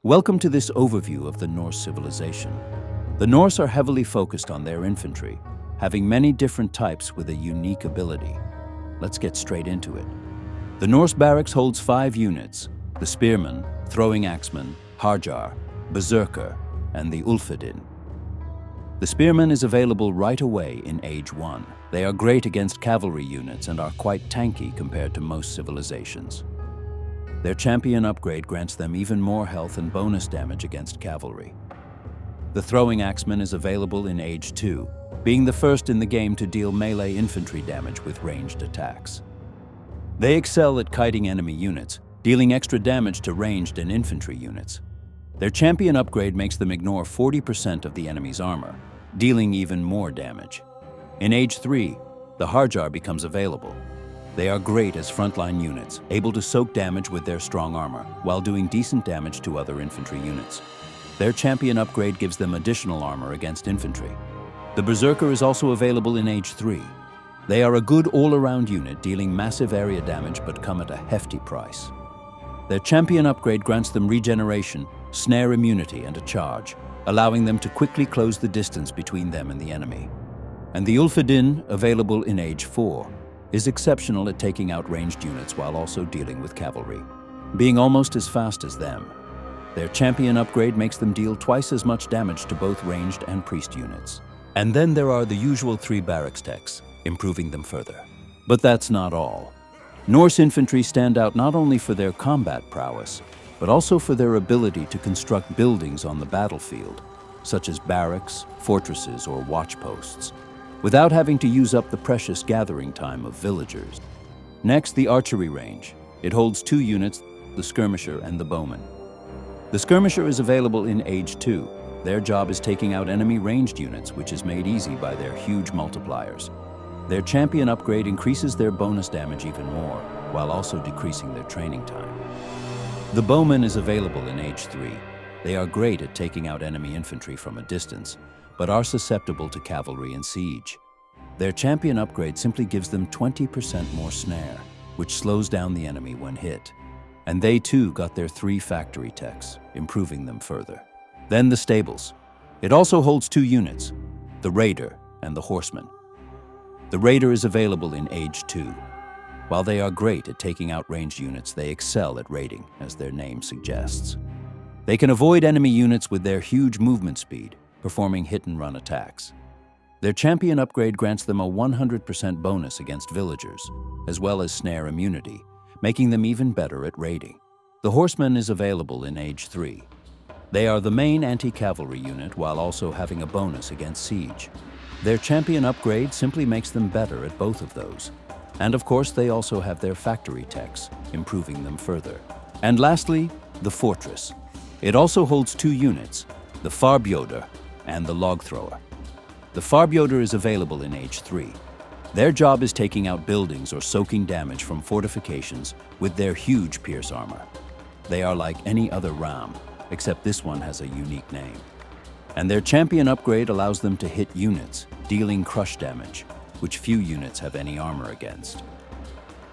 Welcome to this overview of the Norse civilization. The Norse are heavily focused on their infantry, having many different types with a unique ability. Let's get straight into it. The Norse barracks holds 5 units: the spearman, throwing axeman, harjar, berserker, and the ulfedin. The spearman is available right away in Age 1. They are great against cavalry units and are quite tanky compared to most civilizations. Their champion upgrade grants them even more health and bonus damage against cavalry. The throwing axeman is available in Age 2, being the first in the game to deal melee infantry damage with ranged attacks. They excel at kiting enemy units, dealing extra damage to ranged and infantry units. Their champion upgrade makes them ignore 40% of the enemy's armor, dealing even more damage. In Age 3, the harjar becomes available. They are great as frontline units, able to soak damage with their strong armor, while doing decent damage to other infantry units. Their champion upgrade gives them additional armor against infantry. The berserker is also available in Age 3. They are a good all-around unit, dealing massive area damage but come at a hefty price. Their champion upgrade grants them regeneration, snare immunity, and a charge, allowing them to quickly close the distance between them and the enemy. And the ulfedin, available in Age 4, is exceptional at taking out ranged units while also dealing with cavalry, being almost as fast as them. Their champion upgrade makes them deal twice as much damage to both ranged and priest units. And then there are the usual 3 barracks techs, improving them further. But that's not all. Norse infantry stand out not only for their combat prowess, but also for their ability to construct buildings on the battlefield, such as barracks, fortresses, or watchposts, without having to use up the precious gathering time of villagers. Next, the archery range. It holds 2 units, the skirmisher and the bowman. The skirmisher is available in Age 2. Their job is taking out enemy ranged units, which is made easy by their huge multipliers. Their champion upgrade increases their bonus damage even more, while also decreasing their training time. The bowman is available in Age 3. They are great at taking out enemy infantry from a distance, but are susceptible to cavalry and siege. Their champion upgrade simply gives them 20% more snare, which slows down the enemy when hit. And they too got their 3 factory techs, improving them further. Then the stables. It also holds 2 units, the raider and the horseman. The raider is available in Age 2. While they are great at taking out ranged units, they excel at raiding, as their name suggests. They can avoid enemy units with their huge movement speed, performing hit-and-run attacks. Their champion upgrade grants them a 100% bonus against villagers, as well as snare immunity, making them even better at raiding. The horseman is available in Age 3. They are the main anti-cavalry unit while also having a bonus against siege. Their champion upgrade simply makes them better at both of those. And of course, they also have their factory techs, improving them further. And lastly, the fortress. It also holds 2 units, the farbjoder and the log thrower. The farbjoder is available in Age 3. Their job is taking out buildings or soaking damage from fortifications with their huge pierce armor. They are like any other ram, except this one has a unique name. And their champion upgrade allows them to hit units, dealing crush damage, which few units have any armor against.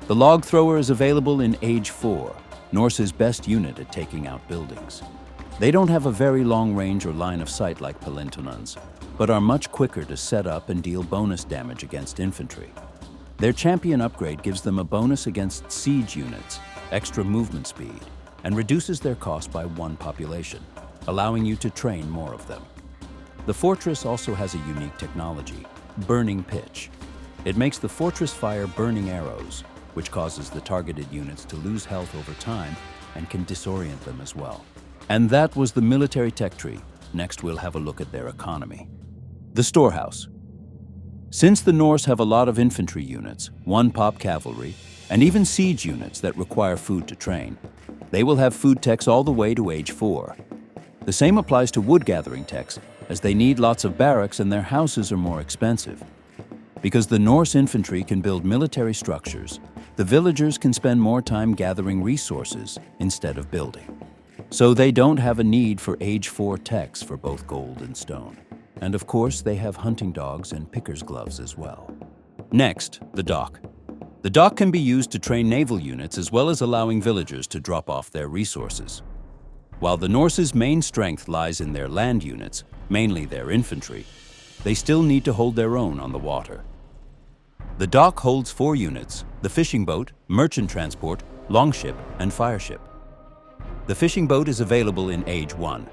The log thrower is available in Age 4, Norse's best unit at taking out buildings. They don't have a very long range or line of sight like Palintonans, but are much quicker to set up and deal bonus damage against infantry. Their champion upgrade gives them a bonus against siege units, extra movement speed, and reduces their cost by 1 population, allowing you to train more of them. The fortress also has a unique technology, burning pitch. It makes the fortress fire burning arrows, which causes the targeted units to lose health over time and can disorient them as well. And that was the military tech tree. Next, we'll have a look at their economy. The storehouse. Since the Norse have a lot of infantry units, 1-pop cavalry, and even siege units that require food to train, they will have food techs all the way to Age 4. The same applies to wood gathering techs, as they need lots of barracks and their houses are more expensive. Because the Norse infantry can build military structures, the villagers can spend more time gathering resources instead of building. So they don't have a need for Age 4 techs for both gold and stone. And of course, they have hunting dogs and picker's gloves as well. Next, the dock. The dock can be used to train naval units as well as allowing villagers to drop off their resources. While the Norse's main strength lies in their land units, mainly their infantry, they still need to hold their own on the water. The dock holds 4 units: the fishing boat, merchant transport, longship, and fireship. The fishing boat is available in Age 1.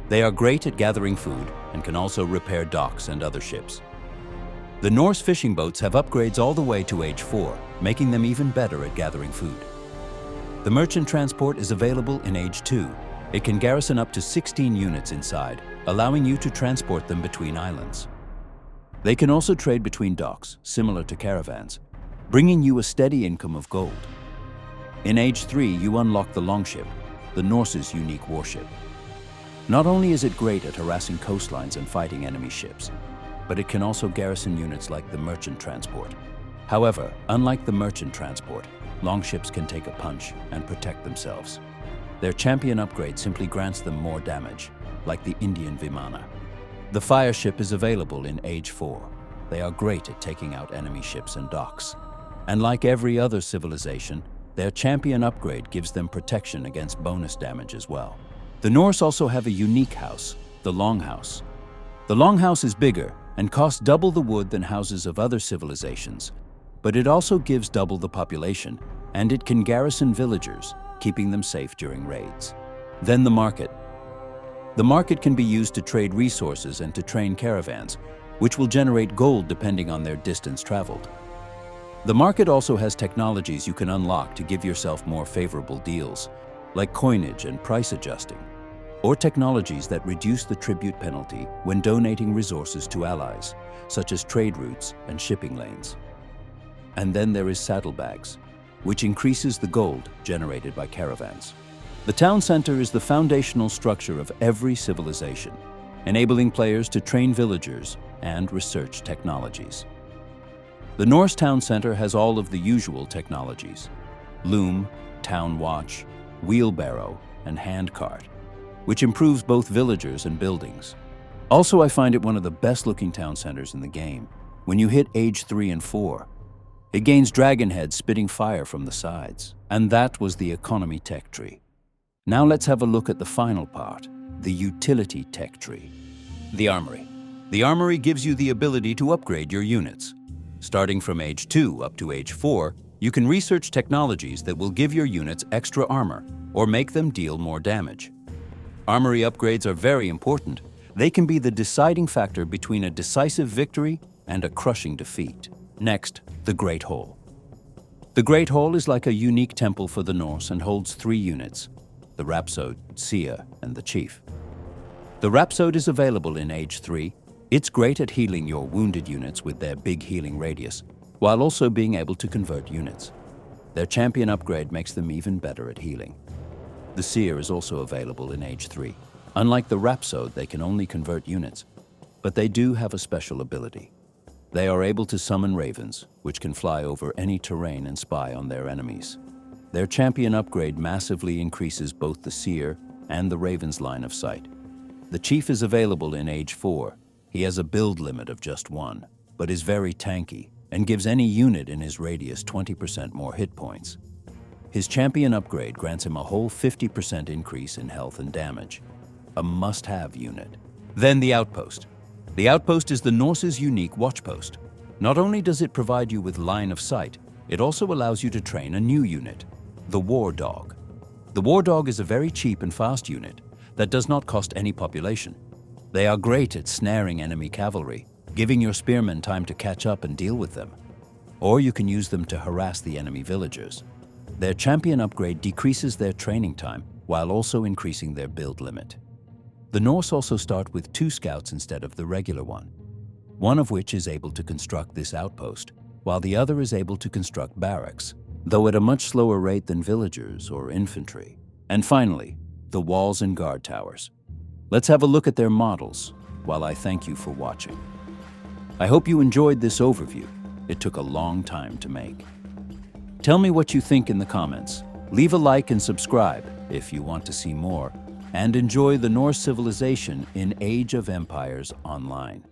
They are great at gathering food and can also repair docks and other ships. The Norse fishing boats have upgrades all the way to Age 4, making them even better at gathering food. The merchant transport is available in Age 2. It can garrison up to 16 units inside, allowing you to transport them between islands. They can also trade between docks, similar to caravans, bringing you a steady income of gold. In Age 3, you unlock the longship, the Norse's unique warship. Not only is it great at harassing coastlines and fighting enemy ships, but it can also garrison units like the merchant transport. However, unlike the merchant transport, longships can take a punch and protect themselves. Their champion upgrade simply grants them more damage, like the Indian Vimana. The fireship is available in Age 4. They are great at taking out enemy ships and docks. And like every other civilization, their champion upgrade gives them protection against bonus damage as well. The Norse also have a unique house, the Longhouse. The Longhouse is bigger and costs double the wood than houses of other civilizations, but it also gives double the population, and it can garrison villagers, keeping them safe during raids. Then the market. The market can be used to trade resources and to train caravans, which will generate gold depending on their distance traveled. The market also has technologies you can unlock to give yourself more favorable deals, like coinage and price adjusting, or technologies that reduce the tribute penalty when donating resources to allies, such as trade routes and shipping lanes. And then there is saddlebags, which increases the gold generated by caravans. The town center is the foundational structure of every civilization, enabling players to train villagers and research technologies. The Norse town center has all of the usual technologies: loom, town watch, wheelbarrow, and handcart, which improves both villagers and buildings. Also, I find it one of the best-looking town centers in the game. When you hit Age 3 and 4, it gains dragon heads spitting fire from the sides. And that was the economy tech tree. Now let's have a look at the final part, the utility tech tree. The Armory. The Armory gives you the ability to upgrade your units. Starting from Age 2 up to Age 4, you can research technologies that will give your units extra armor or make them deal more damage. Armory upgrades are very important. They can be the deciding factor between a decisive victory and a crushing defeat. Next, the Great Hall. The Great Hall is like a unique temple for the Norse and holds 3 units: the Rhapsode, Seer, and the Chief. The Rhapsode is available in Age 3. It's great at healing your wounded units with their big healing radius, while also being able to convert units. Their champion upgrade makes them even better at healing. The Seer is also available in Age 3. Unlike the Rhapsode, they can only convert units, but they do have a special ability. They are able to summon ravens, which can fly over any terrain and spy on their enemies. Their champion upgrade massively increases both the Seer and the Raven's line of sight. The Chief is available in Age 4. He has a build limit of just 1, but is very tanky and gives any unit in his radius 20% more hit points. His champion upgrade grants him a whole 50% increase in health and damage. A must-have unit. Then the Outpost. The Outpost is the Norse's unique watchpost. Not only does it provide you with line of sight, it also allows you to train a new unit, the War Dog. The War Dog is a very cheap and fast unit that does not cost any population. They are great at snaring enemy cavalry, giving your spearmen time to catch up and deal with them. Or you can use them to harass the enemy villagers. Their champion upgrade decreases their training time while also increasing their build limit. The Norse also start with 2 scouts instead of the regular one of which is able to construct this outpost, while the other is able to construct barracks, though at a much slower rate than villagers or infantry. And finally, the walls and guard towers. Let's have a look at their models while I thank you for watching. I hope you enjoyed this overview. It took a long time to make. Tell me what you think in the comments. Leave a like and subscribe if you want to see more, and enjoy the Norse Civilization in Age of Empires online.